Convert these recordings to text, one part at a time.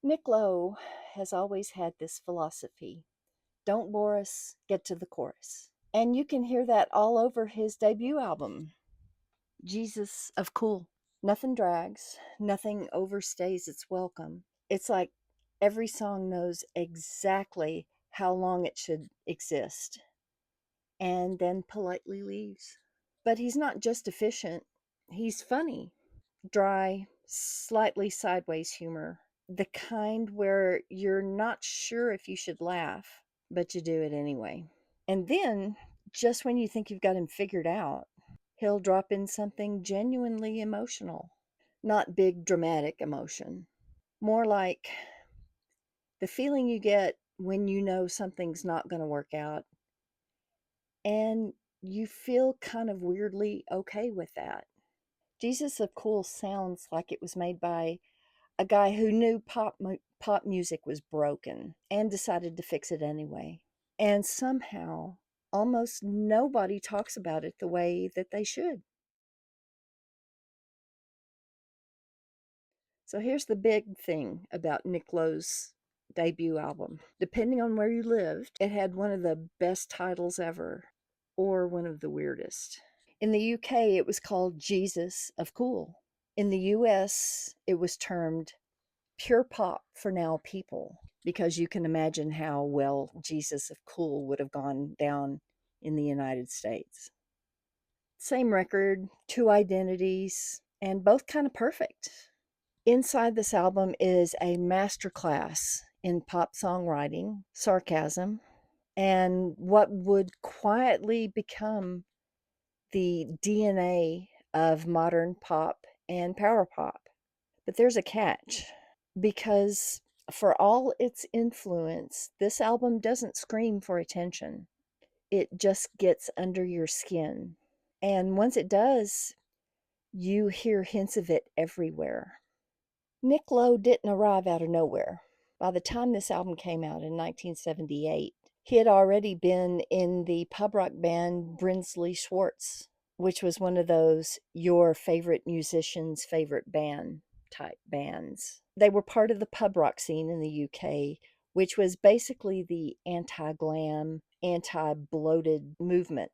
Nick Lowe has always had this philosophy: don't bore us, get to the chorus. And you can hear that all over his debut album, Jesus of Cool. Nothing drags, nothing overstays its welcome. It's like every song knows exactly how long it should exist and then politely leaves. But he's not just efficient, he's funny. Dry, slightly sideways humor. The kind where you're not sure if you should laugh, but you do it anyway. And then, just when you think you've got him figured out, he'll drop in something genuinely emotional. Not big dramatic emotion. More like the feeling you get when you know something's not going to work out and you feel kind of weirdly okay with that. Jesus of Cool sounds like it was made by a guy who knew pop music was broken and decided to fix it anyway. And somehow, almost nobody talks about it the way that they should. So here's the big thing about Nick Lowe's debut album. Depending on where you lived, it had one of the best titles ever, or one of the weirdest. In the UK, it was called Jesus of Cool. In the US, it was termed Pure Pop for Now People, because you can imagine how well Jesus of Cool would have gone down in the United States. Same record, two identities, and both kind of perfect. Inside this album is a masterclass in pop songwriting, sarcasm, and what would quietly become the DNA of modern pop and power pop. But there's a catch, because for all its influence, this album doesn't scream for attention. It just gets under your skin. And once it does, you hear hints of it everywhere. Nick Lowe didn't arrive out of nowhere. By the time this album came out in 1978, he had already been in the pub rock band Brinsley Schwartz, which was one of those your favorite musician's favorite band type bands. They were part of the pub rock scene in the UK, which was basically the anti glam, anti bloated movement.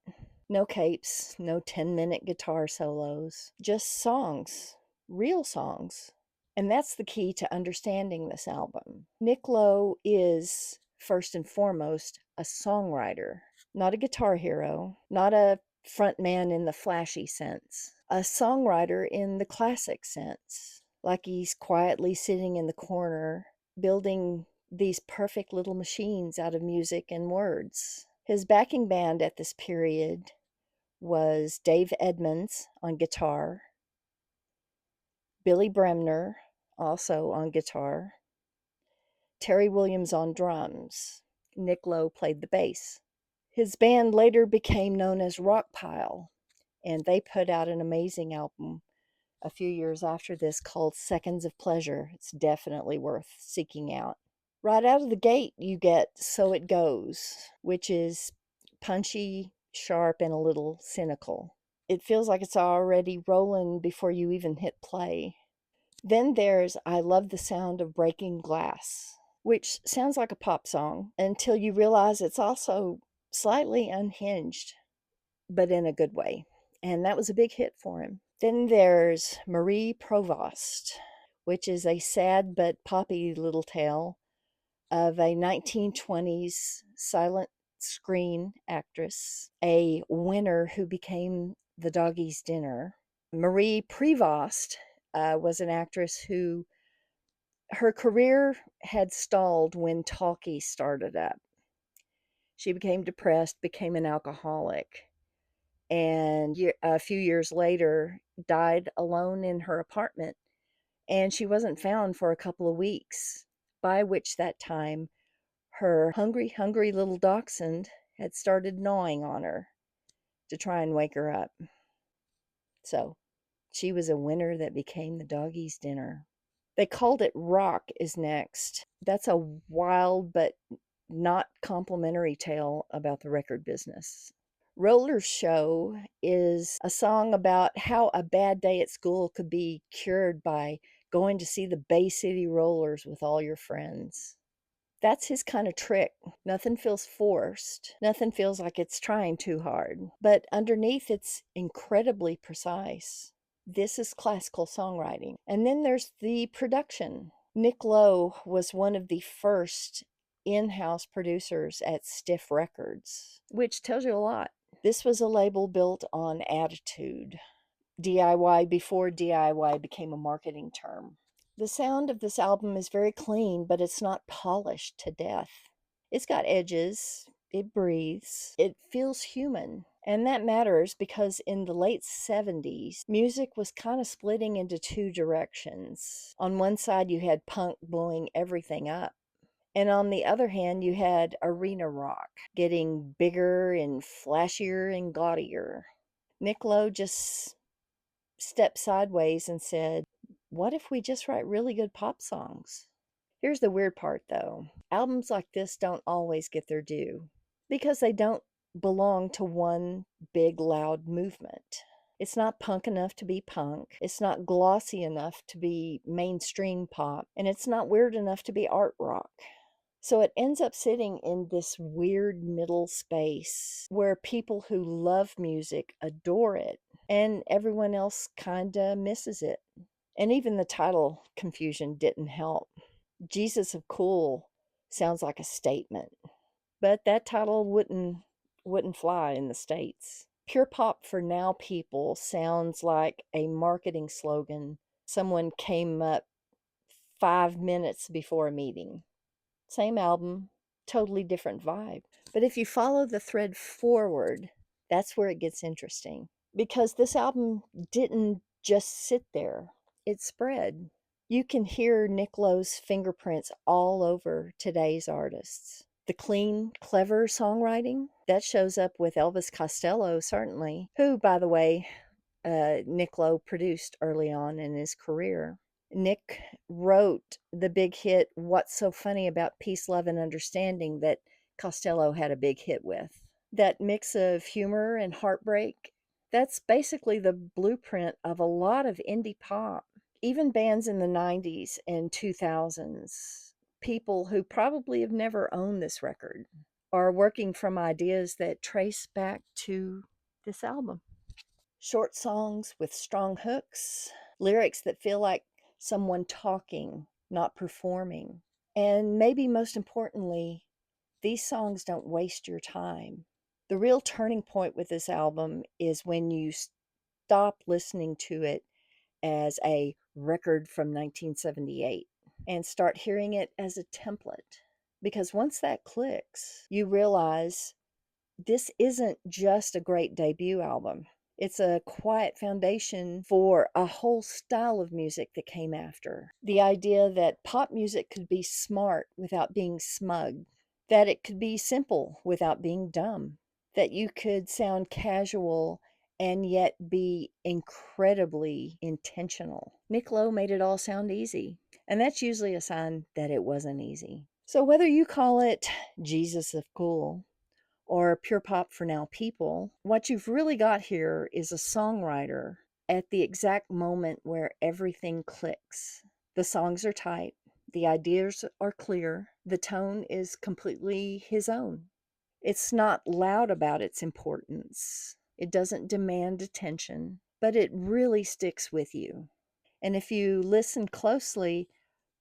No capes, no 10-minute guitar solos, just songs, real songs. And that's the key to understanding this album. Nick Lowe is, first and foremost, a songwriter, not a guitar hero, not a front man in the flashy sense, a songwriter in the classic sense, like he's quietly sitting in the corner building these perfect little machines out of music and words. His backing band at this period was Dave Edmunds on guitar, Billy Bremner also on guitar, Terry Williams on drums. Nick Lowe played the bass. His band later became known as Rockpile, and they put out an amazing album a few years after this called Seconds of Pleasure. It's definitely worth seeking out. Right out of the gate, you get So It Goes, which is punchy, sharp, and a little cynical. It feels like it's already rolling before you even hit play. Then there's I Love the Sound of Breaking Glass, which sounds like a pop song until you realize it's also slightly unhinged, but in a good way. And that was a big hit for him. Then there's Marie Provost, which is a sad but poppy little tale of a 1920s silent screen actress, a winner who became the doggy's dinner. Marie Prevost was an actress who her career had stalled when talkie started up. She became depressed, became an alcoholic, and a few years later died alone in her apartment. And she wasn't found for a couple of weeks, by which that time her hungry, hungry little dachshund had started gnawing on her to try and wake her up. So she was a winner that became the doggy's dinner. They called it Rock is Next. That's a wild but not complimentary tale about the record business. Roller Show is a song about how a bad day at school could be cured by going to see the Bay City Rollers with all your friends. That's his kind of trick. Nothing feels forced. Nothing feels like it's trying too hard. But underneath, it's incredibly precise. This is classical songwriting. And then there's the production. Nick Lowe was one of the first in-house producers at Stiff Records, which tells you a lot. This was a label built on attitude. DIY before DIY became a marketing term. The sound of this album is very clean, but it's not polished to death. It's got edges, it breathes, it feels human. And that matters because in the late 70s, music was kind of splitting into two directions. On one side, you had punk blowing everything up. And on the other hand, you had arena rock getting bigger and flashier and gaudier. Nick Lowe just stepped sideways and said, what if we just write really good pop songs? Here's the weird part though. Albums like this don't always get their due because they don't belong to one big loud movement. It's not punk enough to be punk. It's not glossy enough to be mainstream pop. And it's not weird enough to be art rock. So it ends up sitting in this weird middle space where people who love music adore it and everyone else kinda misses it. And even the title confusion didn't help. Jesus of Cool sounds like a statement, but that title wouldn't fly in the States. Pure pop for now people sounds like a marketing slogan someone came up 5 minutes before a meeting. Same album, totally different vibe. But if you follow the thread forward, that's where it gets interesting. Because this album didn't just sit there, it spread. You can hear Nick Lowe's fingerprints all over today's artists. The clean, clever songwriting, that shows up with Elvis Costello, certainly, who, by the way, Nick Lowe produced early on in his career. Nick wrote the big hit, What's So Funny About Peace, Love, and Understanding, that Costello had a big hit with. That mix of humor and heartbreak, that's basically the blueprint of a lot of indie pop. Even bands in the 90s and 2000s, people who probably have never owned this record, are working from ideas that trace back to this album. Short songs with strong hooks, lyrics that feel like someone talking, not performing. And maybe most importantly, these songs don't waste your time. The real turning point with this album is when you stop listening to it as a record from 1978 and start hearing it as a template. Because once that clicks, you realize this isn't just a great debut album. It's a quiet foundation for a whole style of music that came after. The idea that pop music could be smart without being smug, that it could be simple without being dumb, that you could sound casual and yet be incredibly intentional. Nick Lowe made it all sound easy, and that's usually a sign that it wasn't easy. So whether you call it Jesus of Cool or pure pop for now people, what you've really got here is a songwriter at the exact moment where everything clicks. The songs are tight, the ideas are clear, the tone is completely his own. It's not loud about its importance. It doesn't demand attention, but it really sticks with you. And if you listen closely,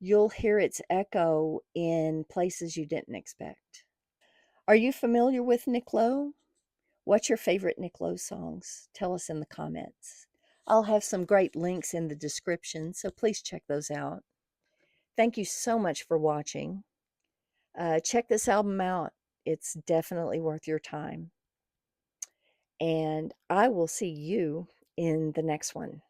you'll hear its echo in places you didn't expect. Are you familiar with Nick Lowe? What's your favorite Nick Lowe songs? Tell us in the comments. I'll have some great links in the description, so please check those out. Thank you so much for watching. Check this album out. It's definitely worth your time. And I will see you in the next one.